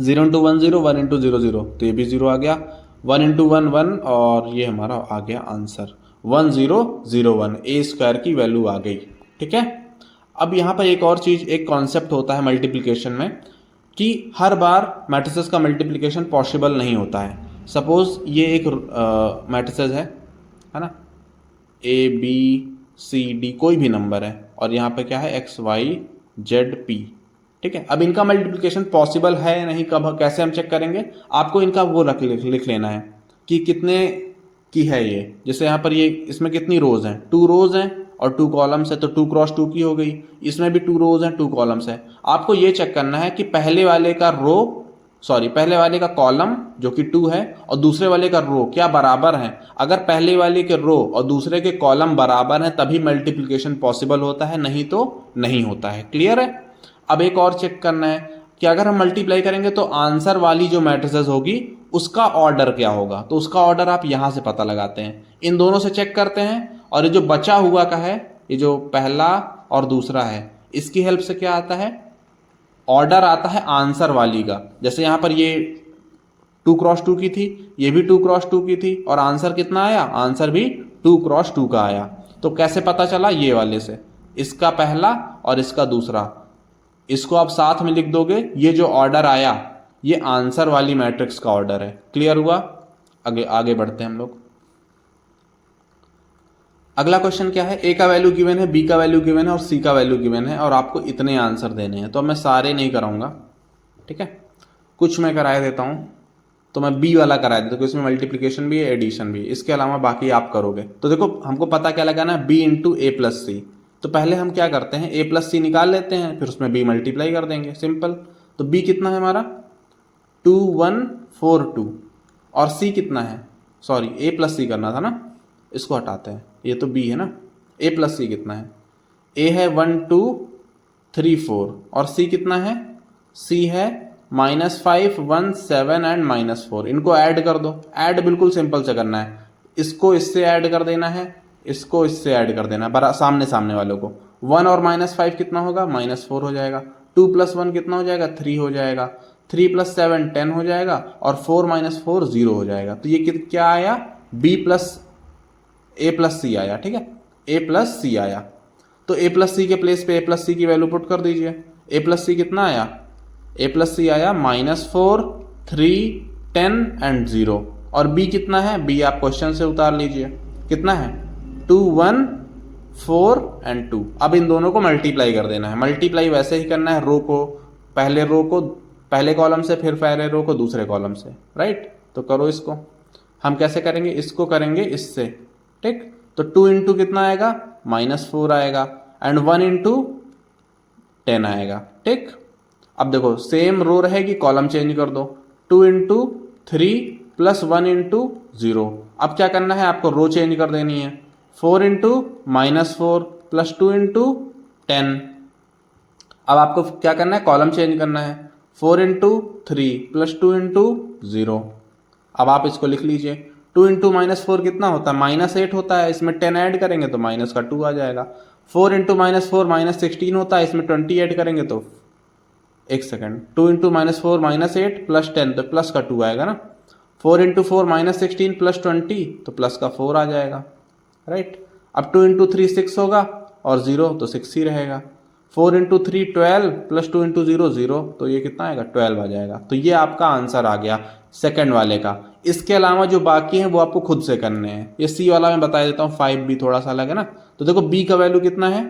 0 इंटू 1 0, 1 इंटू 0 0, तो ये भी 0 आ गया। 1 इंटू 1 1 और ये हमारा आ गया आंसर 1001, ए स्क्वायर की वैल्यू आ गई। ठीक है। अब यहाँ पर एक और चीज, एक कॉन्सेप्ट होता है मल्टीप्लिकेशन में कि हर बार मैट्रिसेस का मल्टीप्लिकेशन पॉसिबल नहीं होता है। सपोज ये एक मैट्रिसेस है ना, ए बी सी डी कोई भी नंबर है, और यहाँ पे क्या है एक्स वाई जेड पी। ठीक है। अब इनका मल्टीप्लिकेशन पॉसिबल है या नहीं, कब कैसे हम चेक करेंगे, आपको इनका वो लिख लेना है कि कितने की है ये। जैसे यहाँ पर ये इसमें कितनी रोज हैं, 2 रोज हैं और 2 कॉलम्स है, तो 2 क्रॉस 2 की हो गई। इसमें भी 2 रोज हैं 2 कॉलम्स है। आपको ये चेक करना है कि पहले वाले का कॉलम जो कि 2 है और दूसरे वाले का रो क्या बराबर है। अगर पहले वाले के रो और दूसरे के कॉलम बराबर हैं तभी मल्टीप्लिकेशन पॉसिबल होता है, नहीं तो नहीं होता है। क्लियर है। अब एक और चेक करना है कि अगर हम मल्टीप्लाई करेंगे तो आंसर वाली जो मैट्रिसेस होगी उसका ऑर्डर क्या होगा, तो उसका ऑर्डर आप यहां से पता लगाते हैं, इन दोनों से चेक करते हैं, और ये जो बचा हुआ का है, ये जो पहला और दूसरा है, इसकी हेल्प से क्या आता है, ऑर्डर आता है आंसर वाली का। जैसे यहां पर ये 2 क्रॉस 2 की थी, ये भी 2 क्रॉस 2 की थी, और आंसर कितना आया, आंसर भी 2 क्रॉस 2 का आया। तो कैसे पता चला, ये वाले से, इसका पहला और इसका दूसरा, इसको आप साथ में लिख दोगे, ये जो ऑर्डर आया ये आंसर वाली मैट्रिक्स का ऑर्डर है। क्लियर हुआ। आगे बढ़ते हैं हम लोग। अगला क्वेश्चन क्या है, ए का वैल्यू गिवन है, बी का वैल्यू गिवन है और सी का वैल्यू गिवन है, और आपको इतने आंसर देने हैं। तो मैं सारे नहीं कराऊंगा, ठीक है, कुछ मैं कराए देता हूं। तो मैं बी वाला करा देता हूं, इसमें मल्टीप्लिकेशन भी है, एडिशन भी है, इसके अलावा बाकी आप करोगे। तो देखो हमको पता क्या लगाना है, बी इंटू ए प्लस सी। तो पहले हम क्या करते हैं, ए प्लस सी निकाल लेते हैं, फिर उसमें बी मल्टीप्लाई कर देंगे, सिंपल। तो बी कितना है हमारा 2142, और सी कितना है, सॉरी ए प्लस सी करना था ना, इसको हटाते हैं, ये तो बी है ना। ए प्लस सी कितना है, ए है 1234 और सी कितना है, सी है -5 1 7 एंड -4। इनको ऐड कर दो, ऐड बिल्कुल सिंपल से करना है, इसको इससे ऐड कर देना है, इसको इससे ऐड कर देना है, सामने सामने वालों को। 1 और -5 कितना होगा, -4 हो जाएगा। 2 + 1 कितना हो जाएगा, 3 हो जाएगा। 3 + 7 10 हो जाएगा, और 4 - 4 0 हो जाएगा। तो ये क्या आया, बी प्लस ए प्लस सी आया। ठीक है, ए प्लस सी आया। तो ए प्लस सी के प्लेस पे ए प्लस सी की वैल्यू पुट कर दीजिए। ए प्लस सी कितना आया, ए प्लस सी आया -4 3 10 एंड 0। और बी कितना है, बी आप क्वेश्चन से उतार लीजिए, कितना है 2 1 4 एंड 2। अब इन दोनों को मल्टीप्लाई कर देना है। मल्टीप्लाई वैसे ही करना है, रो को पहले कॉलम से, फिर पहले रो को दूसरे कॉलम से, राइट। तो करो इसको, हम कैसे करेंगे, इसको करेंगे इससे, ठीक। तो 2 इंटू कितना आएगा, -4 आएगा, एंड 1 इंटू 10 आएगा, ठीक। अब देखो सेम रो रहेगी, कॉलम चेंज कर दो, 2 इंटू 3 प्लस 1 इंटू 0। अब क्या करना है, आपको रो चेंज कर देनी है, 4 इंटू -4 प्लस 2 इंटू 10। अब आपको क्या करना है, कॉलम चेंज करना है, 4 इंटू 3 प्लस 2 इंटू 0। अब आप इसको लिख लीजिए, 2 इंटू -4 कितना होता है, -8 होता है, इसमें 10 ऐड करेंगे तो माइनस का 2 आ जाएगा। 4 इंटू -4 -16 होता है, इसमें 20 ऐड करेंगे तो, एक सेकेंड, 2 इंटू -4 -8 प्लस 10 तो प्लस का 2 आएगा ना। 4 इंटू 4 -16 प्लस 20 तो प्लस का 4 आ जाएगा, राइट। अब 2 इंटू 3 6 होगा, और 0 तो 6 ही रहेगा। 4 इंटू 3 12 प्लस 2 इंटू 0 0, तो ये कितना आएगा 12 आ जाएगा। तो ये आपका आंसर आ गया सेकंड वाले का। इसके अलावा जो बाकी हैं वो आपको खुद से करने हैं। ये सी वाला मैं बता देता हूँ, 5 भी थोड़ा सा अलग है ना। तो देखो बी का वैल्यू कितना है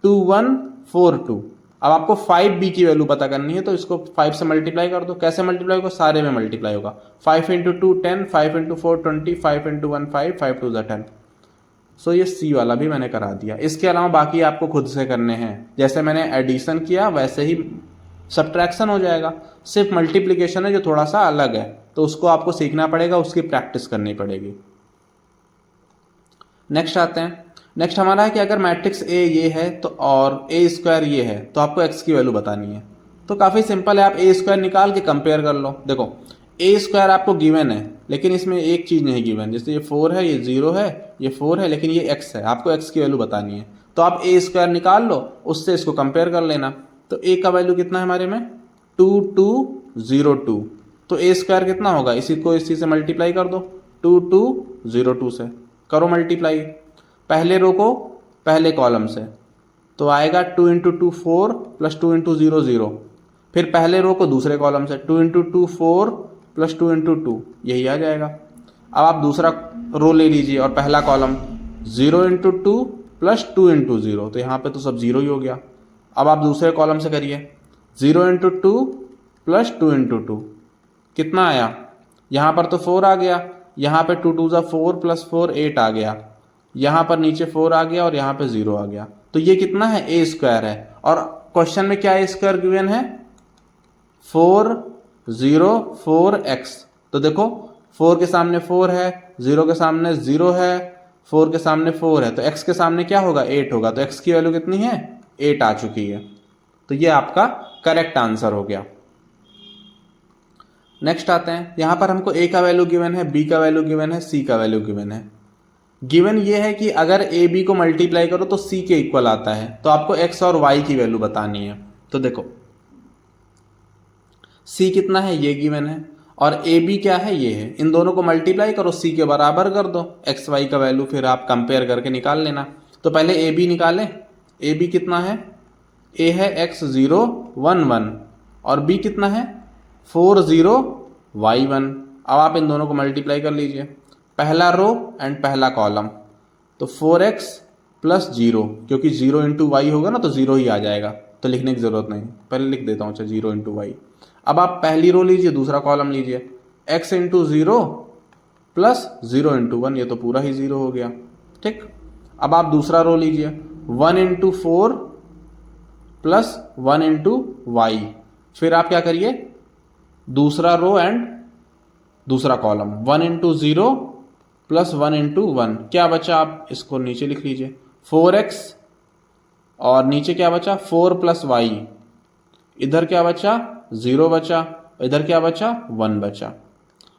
2142, अब आपको 5b की वैल्यू पता करनी है, तो इसको 5 से मल्टीप्लाई कर दो। कैसे मल्टीप्लाई होगा? सारे में मल्टीप्लाई होगा। 5 इंटू 2 10, 5 इंटू 4 20, 5 इंटू 1 5, 5 टू 10। सो ये सी वाला भी मैंने करा दिया। इसके अलावा बाकी आपको खुद से करने हैं। जैसे मैंने एडिशन किया वैसे ही सब्ट्रैक्शन हो जाएगा। सिर्फ मल्टीप्लिकेशन है जो थोड़ा सा अलग है, तो उसको आपको सीखना पड़ेगा, उसकी प्रैक्टिस करनी पड़ेगी। नेक्स्ट आते हैं। नेक्स्ट हमारा है कि अगर मैट्रिक्स ए ये है तो और ए स्क्वायर ये है, तो आपको एक्स की वैल्यू बतानी है। तो काफ़ी सिंपल है, आप ए स्क्वायर निकाल के कंपेयर कर लो। देखो ए स्क्वायर आपको गिवन है, लेकिन इसमें एक चीज़ नहीं गिवन। जैसे ये 4 है, ये 0 है, ये 4 है, लेकिन ये एक्स है। आपको एक्स की वैल्यू बतानी है, तो आप ए स्क्वायर निकाल लो, उससे इसको कंपेयर कर लेना। तो ए का वैल्यू कितना है हमारे में? 2202। तो ए स्क्वायर कितना होगा? इसी से मल्टीप्लाई कर दो 2202 से। करो मल्टीप्लाई पहले रो को पहले कॉलम से, तो आएगा 2 इंटू 2 4 प्लस 2 इंटू 0 0। फिर पहले रो को दूसरे कॉलम से 2 इंटू 2 4 प्लस 2 इंटू 2, यही आ जाएगा। अब आप दूसरा रो ले लीजिए और पहला कॉलम 0 इंटू 2 प्लस 2 इंटू 0, तो यहाँ पे तो सब 0 ही हो गया। अब आप दूसरे कॉलम से करिए 0 इंटू 2 प्लस 2 इंटू 2, कितना आया? यहाँ पर तो 4 आ गया, यहाँ पे 2 2 4 प्लस 4 8 आ गया, यहाँ पर नीचे 4 आ गया और यहाँ पे 0 आ गया। तो ये कितना है? ए स्क्वायर है। और क्वेश्चन में क्या ए स्क्वायर गिवन है? 404x। तो देखो 4 के सामने 4 है, 0 के सामने 0 है, 4 के सामने 4 है, तो x के सामने क्या होगा? 8 होगा। तो x की वैल्यू कितनी है? 8 आ चुकी है। तो ये आपका करेक्ट आंसर हो गया। नेक्स्ट आते हैं। यहां पर हमको a का वैल्यू गिवन है, b का वैल्यू गिवन है, c का वैल्यू गिवन है। गिवन ये है कि अगर ए बी को मल्टीप्लाई करो तो सी के इक्वल आता है, तो आपको एक्स और वाई की वैल्यू बतानी है। तो देखो सी कितना है ये गिवन है, और ए बी क्या है ये है। इन दोनों को मल्टीप्लाई करो, सी के बराबर कर दो एक्स वाई का वैल्यू, फिर आप कंपेयर करके निकाल लेना। तो पहले ए बी निकालें। ए बी कितना है? ए है x0 1 1 और b कितना है? 40y1। अब आप इन दोनों को मल्टीप्लाई कर लीजिए, पहला रो एंड पहला कॉलम, तो 4x प्लस 0, क्योंकि 0 इंटू वाई होगा ना तो 0 ही आ जाएगा, तो लिखने की ज़रूरत नहीं, पहले लिख देता हूँ। अच्छा 0 इंटू वाई। अब आप पहली रो लीजिए, दूसरा कॉलम लीजिए, x इंटू 0 प्लस 0 इंटू 1, ये तो पूरा ही 0 हो गया। ठीक, अब आप दूसरा रो लीजिए, 1 इंटू 4 प्लस 1 इंटू वाई। फिर आप क्या करिए, दूसरा रो एंड दूसरा कॉलम, 1 इंटू 0 प्लस 1 इंटू 1, क्या बचा? आप इसको नीचे लिख लीजिए 4x, और नीचे क्या बचा? 4 प्लस वाई। इधर क्या बचा? 0 बचा, इधर क्या बचा? 1 बचा।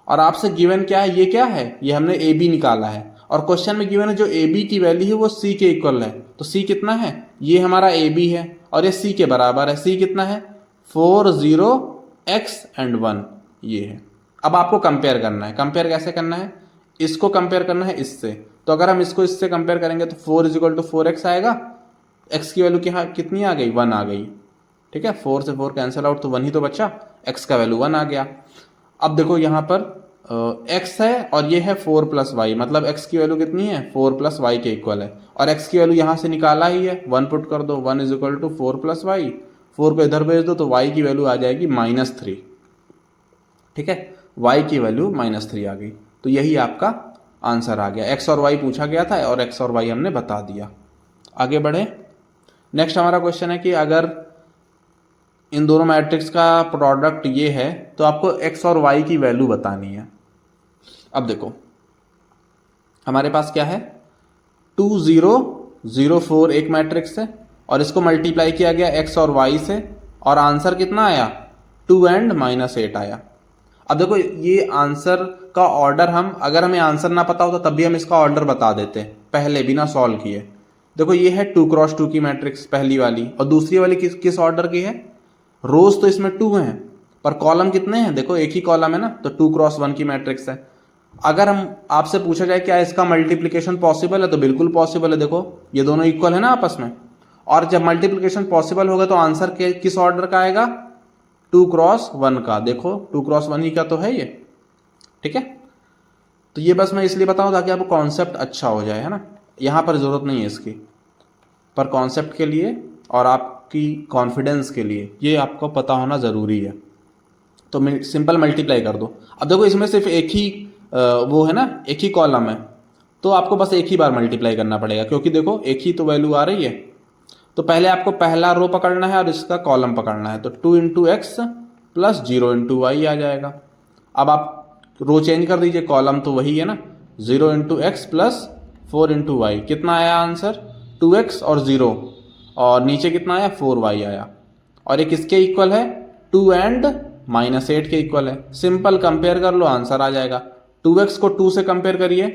और आपसे गिवन क्या है? ये क्या है? ये हमने ए बी निकाला है, और क्वेश्चन में गिवन है जो ए बी की वैल्यू है वो सी के इक्वल है। तो सी कितना है? ये हमारा ए बी है और ये सी के बराबर है। सी कितना है? 40x एंड 1, ये है। अब आपको कंपेयर करना है। कंपेयर कैसे करना है? इसको कंपेयर करना है इससे। तो अगर हम इसको इससे कंपेयर करेंगे तो 4 = 4x आएगा, x की वैल्यू कितनी आ गई? 1 आ गई। ठीक है, 4 से 4 कैंसिल आउट, तो 1 ही तो बचा, x का वैल्यू 1 आ गया। अब देखो यहाँ पर x है और ये है 4 प्लस वाई, मतलब x की वैल्यू कितनी है? 4 प्लस वाई के इक्वल है, और x की वैल्यू यहाँ से निकाला ही है, 1 पुट कर दो, 1 = 4 प्लस वाई, 4 को इधर भेज दो तो y की वैल्यू आ जाएगी -3। ठीक है, y की वैल्यू -3 आ गई। तो यही आपका आंसर आ गया। x और y पूछा गया था और x और y हमने बता दिया। आगे बढ़े। नेक्स्ट हमारा क्वेश्चन है कि अगर इन दोनों मैट्रिक्स का प्रोडक्ट ये है तो आपको x और y की वैल्यू बतानी है। अब देखो हमारे पास क्या है, 2 0 0 4 एक मैट्रिक्स है, और इसको मल्टीप्लाई किया गया x और y से, और आंसर कितना आया? 2 एंड -8 आया। अब देखो ये आंसर का ऑर्डर, हम अगर हमें आंसर ना पता होता तब भी हम इसका ऑर्डर बता देते पहले बिना सॉल्व किए। देखो ये है 2 क्रॉस 2 की मैट्रिक्स पहली वाली, और दूसरी वाली किस ऑर्डर की है? रोज तो इसमें 2 हैं पर कॉलम कितने हैं? देखो एक ही कॉलम है ना, तो 2 क्रॉस 1 की मैट्रिक्स है। अगर हम आपसे पूछा जाए क्या इसका मल्टीप्लिकेशन पॉसिबल है, तो बिल्कुल पॉसिबल है। देखो ये दोनों इक्वल है ना आपस में, और जब मल्टीप्लिकेशन पॉसिबल होगा तो आंसर किस ऑर्डर का आएगा? 2 क्रॉस 1 का। देखो 2 क्रॉस 1 ही का तो है ये। ठीक है, तो ये बस मैं इसलिए बताऊं ताकि आपको कॉन्सेप्ट अच्छा हो जाए, है ना। यहां पर जरूरत नहीं है इसकी, पर कॉन्सेप्ट के लिए और आप आपकी कॉन्फिडेंस के लिए ये आपको पता होना ज़रूरी है। तो सिंपल मल्टीप्लाई कर दो। अब देखो इसमें सिर्फ एक ही वो है ना, एक ही कॉलम है, तो आपको बस एक ही बार मल्टीप्लाई करना पड़ेगा, क्योंकि देखो एक ही तो वैल्यू आ रही है। तो पहले आपको पहला रो पकड़ना है और इसका कॉलम पकड़ना है। तो 2 into x plus 0 into y आ जाएगा। अब आप रो चेंज कर दीजिए, कॉलम तो वही है ना, 0 into x plus 4 into Y. कितना आया आंसर? 2x और 0, और नीचे कितना आया? 4y आया। और ये किसके इक्वल है? 2 एंड -8 के इक्वल है। सिंपल कंपेयर कर लो, आंसर आ जाएगा। 2x को 2 से कंपेयर करिए,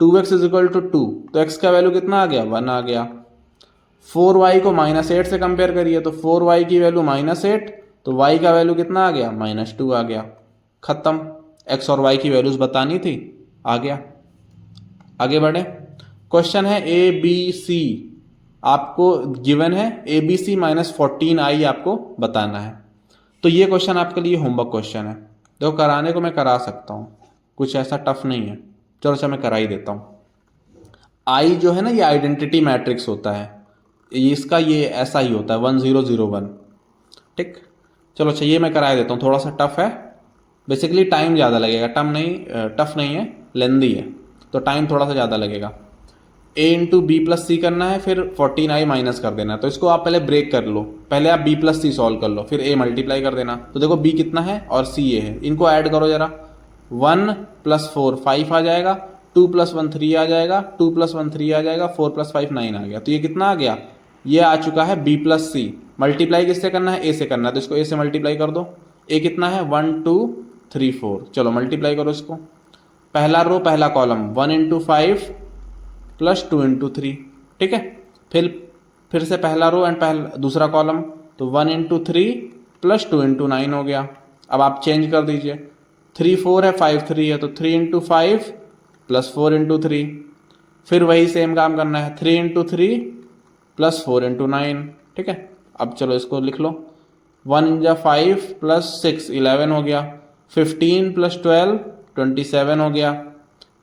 2x इज इक्वल टू 2, तो x का वैल्यू कितना आ गया? 1 आ गया। 4y को -8 से कंपेयर करिए, तो 4y की वैल्यू -8, तो y का वैल्यू कितना आ गया? -2 आ गया। खत्म। x और y की वैल्यूज बतानी थी, आ गया। आगे बढ़े। क्वेश्चन है ए बी सी, आपको गिवन है ए बी सी -14i आपको बताना है। तो ये क्वेश्चन आपके लिए होमवर्क क्वेश्चन है। देखो कराने को मैं करा सकता हूँ, कुछ ऐसा टफ नहीं है। चलो अच्छा मैं करा ही देता हूँ। आई जो है ना, ये आइडेंटिटी मैट्रिक्स होता है, इसका ये ऐसा ही होता है 1 0 0 1। ठीक, चलो अच्छा ये मैं करा देता हूँ। थोड़ा सा टफ है, बेसिकली टाइम ज़्यादा लगेगा। टफ नहीं है, लेंदी है, तो टाइम थोड़ा सा ज़्यादा लगेगा। a इंटू बी प्लस सी करना है, फिर 14i माइनस कर देना है। तो इसको आप पहले ब्रेक कर लो, पहले आप b प्लस सी सॉल्व कर लो, फिर a मल्टीप्लाई कर देना। तो देखो b कितना है और c a है, इनको ऐड करो जरा। 1 प्लस 4 5 आ जाएगा, 2 प्लस 1 3 आ जाएगा, 2 प्लस 1 3 आ जाएगा, 4 प्लस 5 9 आ गया। तो ये कितना आ गया? ये आ चुका है b प्लस सी। मल्टीप्लाई किससे करना है? a से करना है, तो इसको a से मल्टीप्लाई कर दो। a कितना है? 1 2 3 4। चलो मल्टीप्लाई करो इसको। पहला रो पहला कॉलम 1 इंटू 5 प्लस 2 इंटू 3। ठीक है, फिर से पहला रो एंड दूसरा कॉलम, तो 1 इंटू 3 प्लस 2 इंटू 9 हो गया। अब आप चेंज कर दीजिए, 3 4 है 5 3 है, तो 3 इंटू 5 प्लस 4 इंटू 3। फिर वही सेम काम करना है, 3 इंटू 3 प्लस 4 इंटू 9। ठीक है, अब चलो इसको लिख लो। 1 इंजा 5 प्लस 6 11 हो गया, 15 प्लस 12 27 हो गया,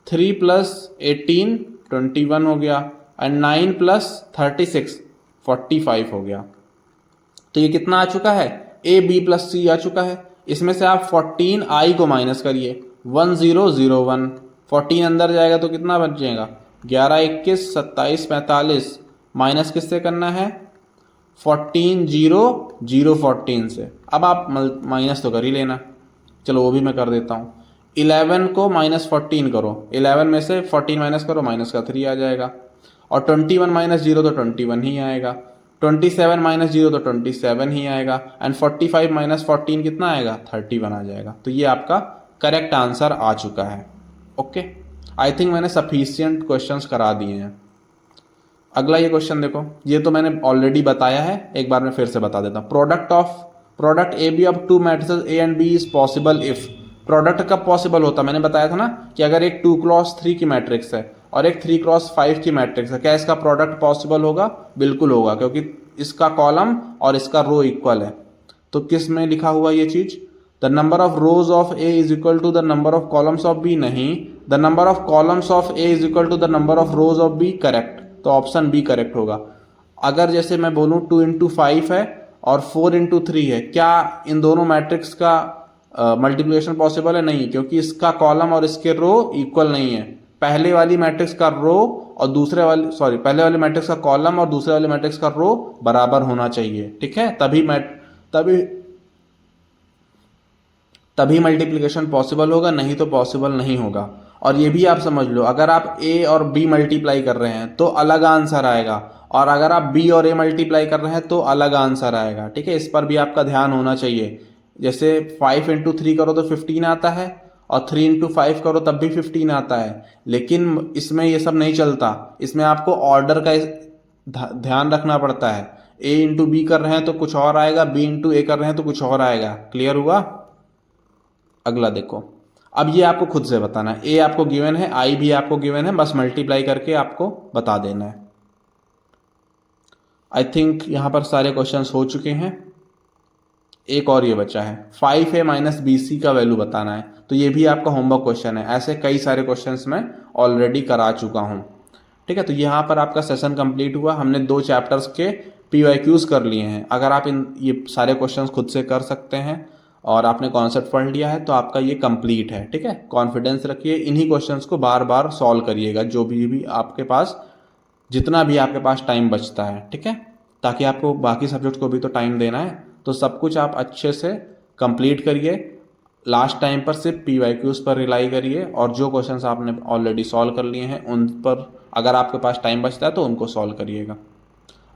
3 प्लस 18 21 हो गया, एंड 9 प्लस 36 45 हो गया। तो ये कितना आ चुका है? ए बी प्लस सी आ चुका है। इसमें से आप 14i को माइनस करिए, 1 0 0 1। 14 अंदर जाएगा तो कितना बच जाएगा? 11 21 27 45। माइनस किससे करना है? 14 0 0 14 से। अब आप माइनस तो कर ही लेना, चलो वो भी मैं कर देता हूँ। 11 को -14 करो, 11 में से 14 माइनस करो, माइनस का 3 आ जाएगा। और 21 माइनस 0 तो 21 ही आएगा, 27 माइनस 0 तो 27 ही आएगा, एंड 45 माइनस 14 कितना आएगा? 31 आ जाएगा। तो ये आपका करेक्ट आंसर आ चुका है। ओके, आई थिंक मैंने सफिशियंट क्वेश्चंस करा दिए हैं। अगला ये क्वेश्चन देखो, ये तो मैंने ऑलरेडी बताया है, एक बार मैं फिर से बता देता हूँ। Product A B of 2 matrices A and B is possible if. Product कब पॉसिबल होता है? मैंने बताया था ना कि अगर एक 2x3 की मैट्रिक्स है और एक 3x5 की मैट्रिक्स है, क्या इसका प्रोडक्ट पॉसिबल होगा? बिल्कुल होगा, क्योंकि इसका कॉलम और इसका रो इक्वल है। तो किस में लिखा हुआ ये चीज? The number of rows of A is equal to the number of columns of B. नहीं, the number of columns of A is equal to the number of rows of B. Correct, तो option B correct होगा। अगर जैसे मैं बोलूँ 2 into 5 है और 4 into 3 है, क्या इन दोनों मैट्रिक्स का मल्टीप्लिकेशन पॉसिबल है? नहीं, क्योंकि इसका कॉलम और इसके रो इक्वल नहीं है। पहले वाली मैट्रिक्स का रो और पहले वाली मैट्रिक्स का कॉलम और दूसरे वाले मैट्रिक्स का रो बराबर होना चाहिए। ठीक है, तभी मल्टीप्लिकेशन पॉसिबल होगा, नहीं तो पॉसिबल नहीं होगा। और ये भी आप समझ लो, अगर आप ए और बी मल्टीप्लाई कर रहे हैं तो अलग आंसर आएगा, और अगर आप बी और ए मल्टीप्लाई कर रहे हैं तो अलग आंसर आएगा। ठीक है, इस पर भी आपका ध्यान होना चाहिए। जैसे 5 इंटू 3 करो तो 15 आता है, और 3 इंटू 5 करो तब भी 15 आता है। लेकिन इसमें ये सब नहीं चलता, इसमें आपको ऑर्डर का ध्यान रखना पड़ता है। ए इंटू बी कर रहे हैं तो कुछ और आएगा, बी इंटू ए कर रहे हैं तो कुछ और आएगा। क्लियर हुआ? अगला देखो, अब ये आपको खुद से बताना है। ए आपको गिवन है, आई भी आपको गिवन है, बस मल्टीप्लाई करके आपको बता देना है। आई थिंक यहां पर सारे क्वेश्चंस हो चुके हैं। एक और ये बचा है, 5a माइनस बी सी का वैल्यू बताना है। तो ये भी आपका होमवर्क क्वेश्चन है। ऐसे कई सारे क्वेश्चंस मैं ऑलरेडी करा चुका हूँ। ठीक है, तो यहाँ पर आपका सेशन कंप्लीट हुआ। हमने 2 चैप्टर्स के PYQs कर लिए हैं, अगर आप इन ये सारे क्वेश्चंस खुद से कर सकते हैं और आपने कॉन्सेप्ट पढ़ लिया है तो आपका ये कंप्लीट है। ठीक है, कॉन्फिडेंस रखिए, इन्हीं क्वेश्चंस को बार बार सॉल्व करिएगा जो भी आपके पास, जितना भी आपके पास टाइम बचता है। ठीक है, ताकि आपको बाकी सब्जेक्ट को भी तो टाइम देना है, तो सब कुछ आप अच्छे से कंप्लीट करिए। लास्ट टाइम पर सिर्फ PYQs पर रिलाई करिए और जो क्वेश्चंस आपने ऑलरेडी सॉल्व कर लिए हैं उन पर अगर आपके पास टाइम बचता है तो उनको सॉल्व करिएगा।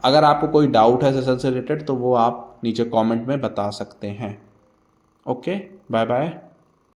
अगर आपको कोई डाउट है सेशन से रिलेटेड तो वो आप नीचे कमेंट में बता सकते हैं। Okay, bye bye.